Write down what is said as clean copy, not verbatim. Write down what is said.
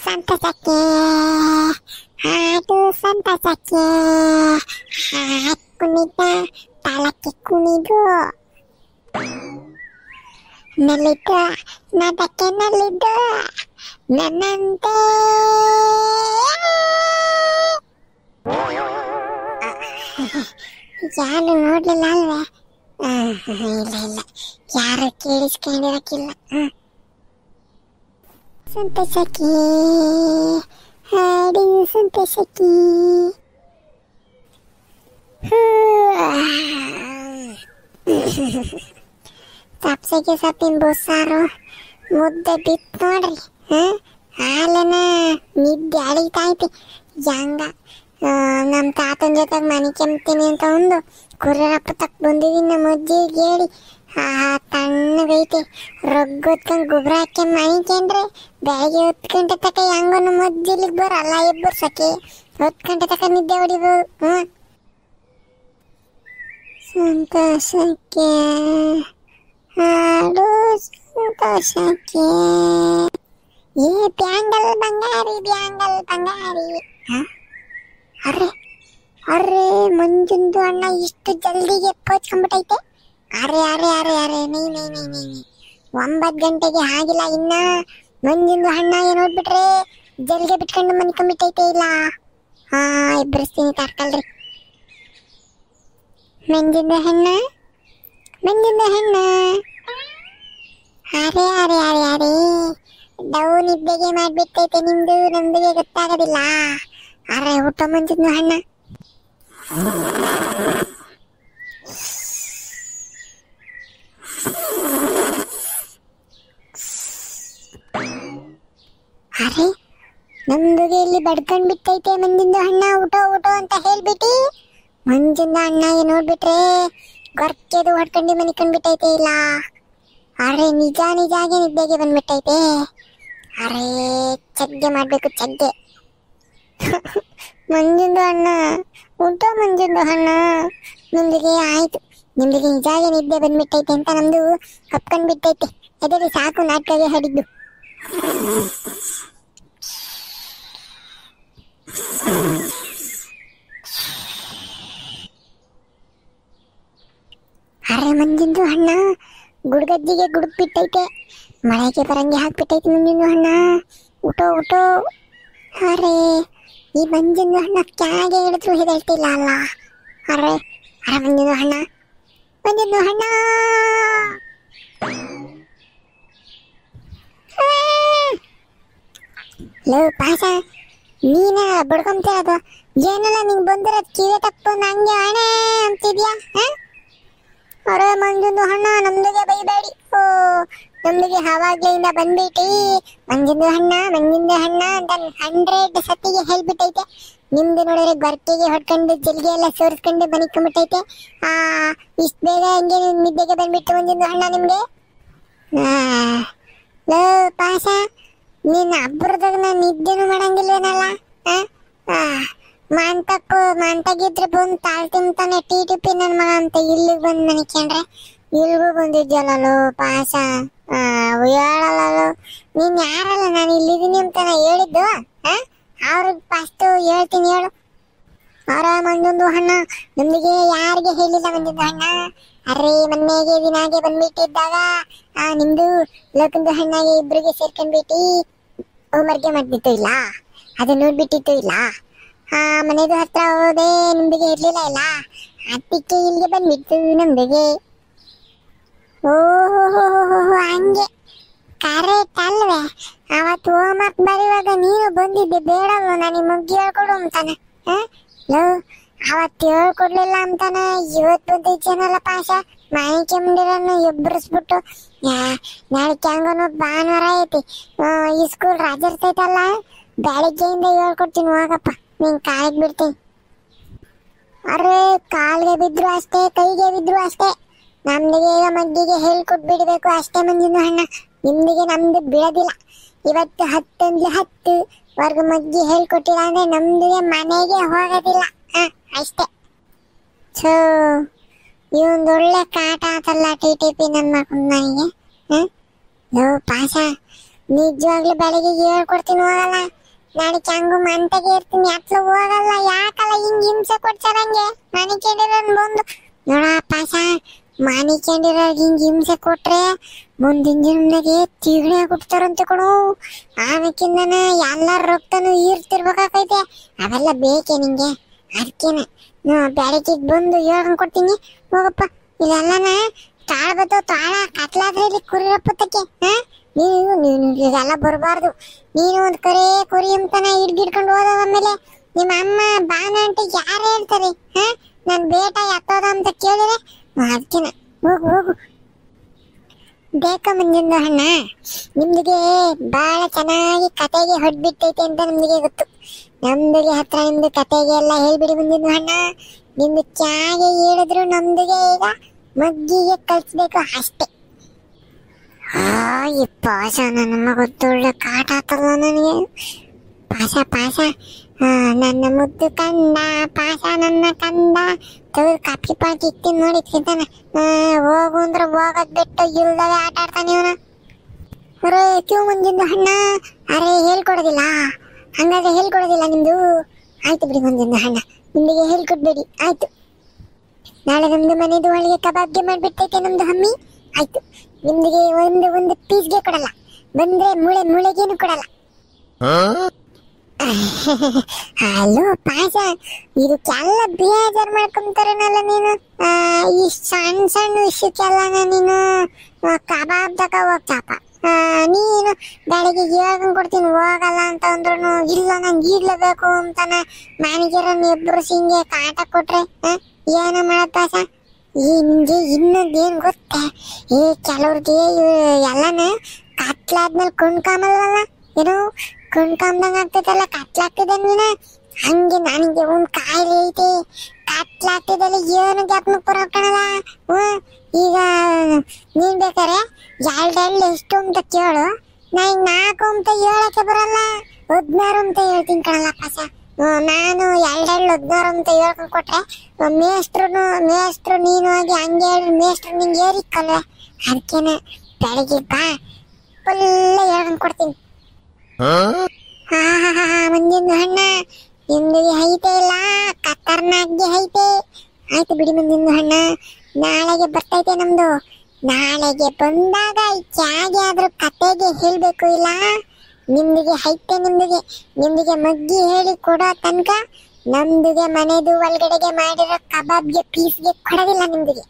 ಸಂತಸಕ್ಕೆ ಹಾಡು ಸಂತಸಕ್ಕೆ ಕುಣಿತ ತಾಳಕ್ಕೆ ಕುಣಿದು ನಲಿದ ನದಕ್ಕೆ ನಲಿದ ನನ್ನಂತೆ ಯಾರು ನೋಡ್ಲಿಲ್ಲ ಅಲ್ವೇ? ಇಲ್ಲ ಇಲ್ಲ, ಯಾರು ಕೇಳಿಸ್ಕೊಂಡಿರಕ್ಕಿಲ್ಲ. ಸಂತಸಕ್ಕೆ ಹಾಡು ಸಂತಸಕ್ಕೆ ಸಪ್ಸಿಗೆ ಸಪ್ಪಿನ ಬಸ್ಸಾರು ಮುದ್ದೆ ಬಿತ್ತು ನೋಡ್ರಿ. ಹಾಲನ ನಿದ್ದೆ ಅಳಿತೈತಿ. ಹೆಂಗ ನಮ್ಮ ತಾತನ ಜೊತೆಗೆ ಮನೆ ಕೆಮ್ತೀನಿ ಅಂತ ಒಂದು ಕುರ್ರಪ್ಪ ತಕ್ಕ ಬಂದಿದ್ದೀನಿ. ನಮ್ಮ ಅಜ್ಜಿಗೆ ಹೇಳಿ ತಣ್ಣಗೈತಿ ರೊಗ್ಗೊತ್ಕೊಂಡು ಗೊಬ್ಬರ ಹಾಕ್ಯಂಡು ಮಣಿಕೊಂಡ್ರೆ ಬೆಳಗ್ಗೆ 10 ಗಂಟೆ ತಕ ಹೆಂಗೋ ನಮ್ಮ ಅಜ್ಜಿಲಿಗೆ ಬರಲ್ಲ ಎಬ್ಬರ್ಸಕ್ಕೆ. 10 ಗಂಟೆ ತಕ ನಿದ್ದೆ ಹೊಡಿಬೋದು. ಸಂತೋಷಕ್ಕೆ ಹಾಡು ಸಂತೋಷಕ್ಕೆ ಏ ಬ್ಯಾಂಗಲ್ ಬಂಗಾರಿ ಬ್ಯಾಂಗಲ್ ಬಂಗಾರಿ. ಅರ್ರೆ ಅರ್ರೆ ಮಂಜುಂದು ಅಣ್ಣ ಇಷ್ಟು ಜಲ್ದಿಗೆ ಪೋಚ್ಕೊಂಡ್ಬಿಟ್ಟೈತೆ. ಅರೆ ಅರೆ ಅರೆ ಅರೆ ನೈ ನೈ ನೈ ನೈ 9 ಗಂಟೆಗೆ ಆಗಿಲ್ಲ ಇನ್ನ. ಮಂಜುಂದು ಅಣ್ಣ ನೋಡ್ಬಿಟ್ರೆ ಜಲ್ಗೆ ಬಿಟ್ಕೊಂಡು ಮನ್ಕೊಂಡ್ಬಿಟ್ಟೈತೆ. ಇಲ್ಲ ಇಬ್ಬರಿಸ್ತೀನಿ ತರ್ಕಲ್ರಿ. ಮಂಜುಂದು ಹಣ್ಣ ಮಂಜುಂದು ಹಣ್ಣ ಅರೆ ಅರೆ ಅರೆ ಅರೆ ಡೌ ನಿದ್ದೆಗೆ ಮಾಡ್ಬಿಟ್ಟೈತೆ ನಿಮ್ದು, ನಮ್ದಿಗೆ ಗೊತ್ತಾಗೋದಿಲ್ಲ. ಅರೆ ಊಟ ಮಂಜುಂದು ಹಣ್ಣ. ಅರೆ ನಮ್ದುಗೆ ಇಲ್ಲಿ ಬಡ್ಕೊಂಡ್ ಬಿಟ್ಟೈತೆ ಮಂಜುಂದು ಹಣ್ಣ. ಊಟ ಊಟ ಅಂತ ಹೇಳ್ಬಿಟ್ಟು ಮಂಜುಂದು ಅಣ್ಣಗೆ ನೋಡ್ಬಿಟ್ರೆ ಗೊರ್ಕೆದು ಹೊಡ್ಕೊಂಡು ಮನಿಕೊಂಡ್ಬಿಟ್ಟೈತೆ. ಇಲ್ಲ ಅರೆ ನಿಜ ನಿಜಾಗೆ ನಿದ್ದೆಗೆ ಬಂದ್ಬಿಟ್ಟೈತೆ. ಅರೆ ಚಗ್ಗೆ ಮಾಡ್ಬೇಕು ಚಗ್ಗೆ. ಮಂಜುಂದು ಅಣ್ಣ ಊಟ ಮಂಜುಂದು ಅಣ್ಣ. ನಿಮ್ದಿಗೆ ಆಯ್ತು, ನಿಮ್ದಿಗೆ ನಿಜಾಗೆ ನಿದ್ದೆ ಬಂದ್ಬಿಟ್ಟೈತೆ ಅಂತ ನಮ್ದು ಕಪ್ಕೊಂಡ್ಬಿಟ್ಟೈತೆ. ಎದರಿ ಸಾಕು ನಾಟಕಗೆ ಹಡಿದ್ದು. ಅರೆ ಮಂಜುಂದು ಹಣ್ಣ ಗುಡ್ಗಜ್ಜಿಗೆ ಗುಡುಕ್ಬಿಟ್ಟೈತೆ. ಮಳೆಗೆ ಬರಂಗೆ ಹಾಕ್ಬಿಟ್ಟೈತೆ ಮಂಜುಂದು ಹಣ್ಣ. ಊಟ ಊಟ. ಅರೆ ಈ ಮಂಜುಂದು ಹಣ್ಣ ಕ್ಯಾಗೆ ಹಿಡಿದ್ರು ಹೆದಳ್ತಿಲ್ಲ ಅಲ್ಲ. ಅರೆ ಅರೆ ಮಂಜುಂದು ಹಣ್ಣ ಮಂಜುಂದು ಹಣ್ಣ. ಲೋ ಪಾಸ ನೀನ ಬಡ್ಕೊಂತಿರೋದು ಏನಲ್ಲ, ನಿಂಗೆ ಬಂದಿರೋದು ಕಿವಿ ತಪ್ಪು ನಂಗೆ ಹಣೆ ಅಂತಿದ್ಯಾ? ಅರೆ ಮಂಜುಂದು ಹಣ್ಣ ನಮ್ದಿಗೆ ಬೈಬೇಡಿ. ನಮ್ದಿಗೆ ಆವಾಗ್ಲಿಂದ ಬಂದ್ಬಿಟ್ಟು ಮಂಜುಂದು ಹಣ್ಣ ಅಂತ 100 ಸತಿಗೆ ಹೇಳ್ಬಿಟ್ಟೈತೆ. ನಿಮ್ದು ನೋಡಿದ್ರೆ ಗೊರ್ಕೆಗೆ ಹೊಡ್ಕೊಂಡು ಜಲ್ಗೆ ಎಲ್ಲ ಸೋರಿಸ್ಕೊಂಡು ಬನಿಕೊಂಡ್ಬಿಟ್ಟೈತೆ. ಇಷ್ಟು ಬೇಗ ಹಂಗೆ ನಿದ್ದೆಗೆ ಬಂದ್ಬಿಟ್ಟು ಮಂಜುಂದು ಹಣ್ಣ ನಿಮ್ಗೆ. ಲೋ ಪಾಸ ನೀನ್ ಅಬ್ಬರದಾಗ ನಾನು ನಿದ್ದೆನೂ ಮಾಡಂಗಿಲ್ವೇನಲ್ಲ. ಮಾಂತಗಿದ್ರೆ ಬಂದು ತಾಳ್ತಿಂತಾನೆ TTP ನನ್ನ ಮಗ ಅಂತ ಇಲ್ಲಿಗೆ ಬಂದು ಮನಿಕೊಂಡ್ರೆ ಇಲ್ಗೂ ಬಂದಿದ್ಯಲ್ಲೋ ಪಾಸ. ಹೇಳಲ್ಲ ನೀನ್ ಯಾರಲ್ಲ, ನಾನು ಇಲ್ಲಿದ್ದೀನಿ ಅಂತ ಹೇಳಿದ್ದು. ಅವ್ರಿಗೆ ಫಸ್ಟ್ ಹೇಳ್ತೀನಿ ಹೇಳು. ಅವರ ಮಂಜುಂದು ಹಣ್ಣ ನಮ್ದಿಗೆ ಯಾರಿಗೆ ಹೇಳಿಲ್ಲ ಮಂಜುಂದು ಹಣ್ಣ. ಅರೆ ಮೊನ್ನೆಗೆ ದಿನಾಗೆ ಬಂದ್ಬಿಟ್ಟಿದ್ದಾಗ ನಿಮ್ದು ಲೋಕಂದು ಹಣ್ಣಾಗೆ ಇಬ್ರಿಗೆ ಸೇರ್ಕೊಂಡ್ಬಿಟ್ಟು ಹೋಮ್ವರ್ಕೆ ಮಾಡ್ಬಿಟ್ಟು ಇಲ್ಲ, ಅದು ನೋಡ್ಬಿಟ್ಟಿತ್ತು ಇಲ್ಲ. ಮನೆದು ಹತ್ರ ಹೋದೆ ನಿಮ್ದಿಗೆ ಇರ್ಲಿಲ್ಲ ಇಲ್ಲ, ಅದಕ್ಕೆ ಇಲ್ಲಿಗೆ ಬಂದ್ಬಿಟ್ಟು ನಮ್ದಿಗೆ. ಓಹೋ ಹಂಗೆ ಕರೆಕ್ಟ್ ಅಲ್ವೇ? ಅವತ್ತು ಹೋಮ್ವರ್ಕ್ ಬರೆಯುವಾಗ ನೀನು ಬಂದಿದ್ದೆ ಬೇಡಲ್ವ ನಾನು ಮುಗ್ಗಿ ಹೇಳ್ಕೊಡು ಅಂತಾನೆ. ಅವತ್ತು ಹೇಳ್ಕೊಡ್ಲಿಲ್ಲ ಅಂತಾನೆ ಇವತ್ತು ಬಂದಿದ್ದೇನಲ್ಲ ಪಾಶ. ಮನೆ ಕೆಮ್ಮಡಿರನ್ನು ಎಬ್ಬರಿಸ್ಬಿಟ್ಟು ನಾಳೆ ಹೆಂಗನು ಭಾನುವಾರ ಐತಿ, ಈ ಸ್ಕೂಲ್ ರಜೆ ಇರ್ತೈತಲ್ಲ, ಬೆಳಿಗ್ಗೆಯಿಂದ ಹೇಳ್ಕೊಡ್ತೀನಿ ಹೋಗಪ್ಪ, ನೀನ್ ಕಾಲಿಗೆ ಬಿಡ್ತೀನಿ. ಅರೆ ಕಾಲ್ಗೆ ಬಿದ್ರು ಅಷ್ಟೇ, ಕೈಗೆ ಬಿದ್ರು ಅಷ್ಟೇ. ನಮ್ದಿಗೆ ಈಗ ಮಗ್ಗಿಗೆ ಹೇಳ್ಕೊಟ್ಬಿಡ್ಬೇಕು ಅಷ್ಟೇ ಮಂಜುಂದು ಹಣ್ಣ. ನಿಮ್ದಿಗೆ ನಮ್ದು ಬಿಡೋದಿಲ್ಲ. ಇವತ್ತು 10 ವರ್ಗ ಮಗ್ಗಿ ಹೇಳ್ಕೊಟ್ಟಿಲ್ಲ ಅಂದ್ರೆ ನಮ್ದಿಗೆ ಮನೆಗೆ ಹೋಗೋದಿಲ್ಲ. ಅಷ್ಟೇ. ಸೊ ಇವೊಂದೊಳ್ಳೆ ಕಾಟ ಆತಲ್ಲ TTP ನನ್ನ ಮಕ್ಕಳು ನನಗೆ. ಲೋ ಪಾಶ ನಿಜವಾಗ್ಲೂ ಬೆಳಗ್ಗೆ ಹೇಳ್ಕೊಡ್ತೀನಿ ಹೋಗಲ್ಲ. ನಾಳೆಗೆ ಹಂಗು ಮಂತೆಗೆ ಇರ್ತೀನಿ ಅತ್ಲ ಹೋಗಲ್ಲ ಯಾಕಲ್ಲ ಹಿಂಗ್ ಹಿಂಸೆ ಕೊಡ್ತಾರಂಗೆ ಮನೆ ಕೇಳಿರೋನ್ ಬಂದು ನೋಡ ಪಾಸ ಮನೆ ಕೇಳಿರೋ ಹಿಂಗ್ ಹಿಂಸೆ ಕೊಟ್ರೆ ಮುಂದಿನ ಜನ್ಮನಾಗೆ ತಿಗಣೆ ಕೊಡ್ತಾರಂತೆ ಕಣು ಆಮೇಕಿಂದನ ಎಲ್ಲಾರ ರಕ್ತನು ಈರ್ತಿರ್ಬೇಕಾಗೈತೆ ಅವೆಲ್ಲ ಬೇಕೆ ನಿಂಗೆ ಅದಕ್ಕೇನೆ ಬೆಳಗ್ಗೆ ಬಂದು ಹೇಳ್ಕೊಂಡ್ ಕೊಡ್ತೀನಿ ಹೋಗಪ್ಪ ಇಲ್ಲೆಲ್ಲನ ತಾಳ ಬತ್ತೋ ತಾಳ ಕತ್ಲಾದ್ರೆ ಇಲ್ಲಿ ಕುರಿರಪ್ಪತ್ತಕ್ಕೆ ನೀನು ಇದೆಲ್ಲ ಬರಬಾರ್ದು ನೀನು ಒಂದ್ ಕರೆ ಕುರಿ ಅಂತಾನ ಹಿಡ್ಗಿಡ್ಕೊಂಡು ಹೋದ ಆಮೇಲೆ ನಿಮ್ಮ ಅಮ್ಮ ಬಾನ ಅಂತ ಯಾರು ಹೇಳ್ತಾರೆ ನನ್ ಬೇಟ ಎತ್ತೋದ ಅಂತ ಕೇಳಿದ್ರೆ ಅದಕ್ಕಿನ ಹೋಗು ಹೋಗು ಬೇಕ ಮುಂದಿನ ಅಣ್ಣ ನಿಮ್ದಿಗೆ ಬಹಳ ಚೆನ್ನಾಗಿ ಕತೆಗೆ ಹೊಡ್ಬಿಟ್ಟೈತೆ ಅಂತ ನಮ್ದಿಗೆ ಗೊತ್ತು ನಮ್ದಿಗೆ ಹತ್ರ ನಿಮ್ದು ಕತೆಗೆ ಎಲ್ಲ ಹೇಳ್ಬಿಡಿ ಮುಂದಿನ ಅಣ್ಣ ನಿಮ್ದು ಚಾಗೆ ಹೇಳಿದ್ರು ನಮ್ದಿಗೆ ಈಗ ಮಗ್ಗಿಗೆ ಕಳ್ಸ್ಬೇಕು ಅಷ್ಟೇ ಈ ಪಾಸ ನನ್ನ ಮಗೊತ್ತೊಳ್ಳೆ ಕಾಟ ಆಗ್ತದ ನನಗೆ ಪಾಸ ಪಾಸ ನನ್ನ ಮುದ್ದು ಕಂದ ಪಾಸ ನನ್ನ ಕಂದ ತೆಗೆದು ಕಾಪಿ ಪಾಕಿ ಇತ್ತೀನಿ ನೋಡಿ ತಿಂತಾನೆ ಹೋಗು ಅಂದ್ರೆ ಹೋಗೋದ್ ಬಿಟ್ಟು ಇಲ್ದವೆ ಆಟ ಆಡ್ತಾನೆ ಇವನ ಅರೆ ಕ್ಯೂ ಮುಂದಿನ ಹಣ್ಣ ಅರೆ ಹೇಳ್ಕೊಡೋದಿಲ್ಲ ಹಂಗಾದ್ರೆ ಹೇಳ್ಕೊಡೋದಿಲ್ಲ ನಿಮ್ದು ಆಯ್ತು ಬಿಡಿ ಮುಂದಿನ ಹಣ್ಣ ನಿಮ್ಗೆ ಹೇಳ್ಕೊಡ್ಬೇಡಿ ಆಯ್ತು ನಾಳೆ ನಮ್ದು ಮನೆದು ಒಳಗೆ ಕಬಾಬ್ಗೆ ಮಾಡ್ಬಿಟ್ಟೈತೆ ನಮ್ದು ಹಮ್ಮಿ ಆಯ್ತು ನಿಮ್ಗೆ ಒಂದು ಪೀಸ್ಗೆ ಕೊಡಲ್ಲ ಬಂದ್ರೆ ಮುಳೆಗೇನು ಕೊಡಲ್ಲ ಹಲೋ ಪಾಸ ಇದಕ್ಕೆಲ್ಲ ಬೇಜಾರ್ ಮಾಡ್ಕೊಂತಾರನಲ್ಲ ನೀನು ಈ ಸಣ್ಣ ಸಣ್ಣ ವಿಷಯಕ್ಕೆಲ್ಲ ನೀನು ಕಬಾಬ್ ತಕ ಹೋಗ್ತಪ್ಪ ನೀನು ಬೆಳಗ್ಗೆ ಹೇಳ್ಕೊಂಡ್ ಕೊಡ್ತೀನಿ ಹೋಗಲ್ಲ ಅಂತ ಅಂದ್ರೂ ಇಲ್ಲ ನಂಗೆ ಇಡ್ಲೇಬೇಕು ಅಂತಾನ ಮ್ಯಾನೇಜರನ್ನ ಇಬ್ರು ಹಿಂಗೆ ಕಾಟ ಕೊಟ್ರೆ ಏನ ಮಾಡತ್ ಪಾಸ ನಿಮ್ಗೆ ಇನ್ನೊಂದೇನ್ ಗೊತ್ತೇ ಕೆಲವ್ರಿಗೆ ಎಲ್ಲಾನ ಕತ್ಲಾದ್ಮೇಲೆ ಕೊಂಡ್ಕಾಮಲ್ವಲ್ಲ ಏನು ಕೊಂಡ್ಕಾಮ್ದಂಗ ಆಗ್ತೈತಲ್ಲ ಕತ್ಲಾಗ್ತದೆ ನೀನ ಹಂಗೆ ನನಗೆ ಒಂದ್ ಕಾಯಿಲೆ ಐತೆ ಕತ್ಲಾಗ್ತದಲ್ಲ ಏನು ಜ್ಞಾಪನಕ್ ಬರೋಕಣಲ್ಲ ಈಗ ನೀನ್ ಬೇಕಾರೆ ಎರಡೆರಡು ಎಷ್ಟು ಅಂತ ಕೇಳು ನಾ ಈಗ 4 ಅಂತ ಹೇಳಕ್ಕೆ ಬರಲ್ಲ 16 ಅಂತ ಹೇಳ್ತೀನಿ ಕಣಲ್ಲ ಪಾಸ ನಾನು ಎರಡೆರಡು 16 ಅಂತ ಹೇಳ್ಕೊಂಡ್ ಕೊಟ್ರೆ ಮೇಷ್ಟ್ರು ನೀನು ಆಗಿ ಹಂಗೆ ಹೇಳಿ ಮೇಷ್ಟ್ರು ನಿಂಗೆ ಏರಿಕ್ಕಲ್ವೆ ಅದಕ್ಕೇನೆ ಬೆಳಿಗ್ಗೆ ಬಾ ಫುಲ್ ಹೇಳ್ಕೊಂಡ್ ಕೊಡ್ತೀನಿ ಮುಂದಿನ ಹಣ್ಣ ನಿಮ್ದಿಗೆ ಐತೆ ಇಲ್ಲ ಖತರ್ನಾಕ್ಗೆ ಐತೆ ಆಯ್ತು ಬಿಡಿ ಮುಂದಿನ ಹಣ್ಣ ನಾಳೆಗೆ ಬರ್ತೈತೆ ನಮ್ದು ನಾಳೆಗೆ ಬಂದಾಗ ಚಾಗೆ ಆದ್ರೂ ಕತೆಗೆ ಹೇಳ್ಬೇಕು ಇಲ್ಲ ನಿಮ್ದಿಗೆ ಐತೆ ನಿಮ್ದಿಗೆ ಮಗ್ಗಿ ಹೇಳಿ ಕೊಡೋ ತನಕ ನಮ್ದಿಗೆ ಮನೆದು ಒಳಗಡೆಗೆ ಮಾಡಿರೋ ಕಬಾಬ್ಗೆ ಪೀಸ್ಗೆ ಕೊಡೋದಿಲ್ಲ ನಿಮ್ದಿಗೆ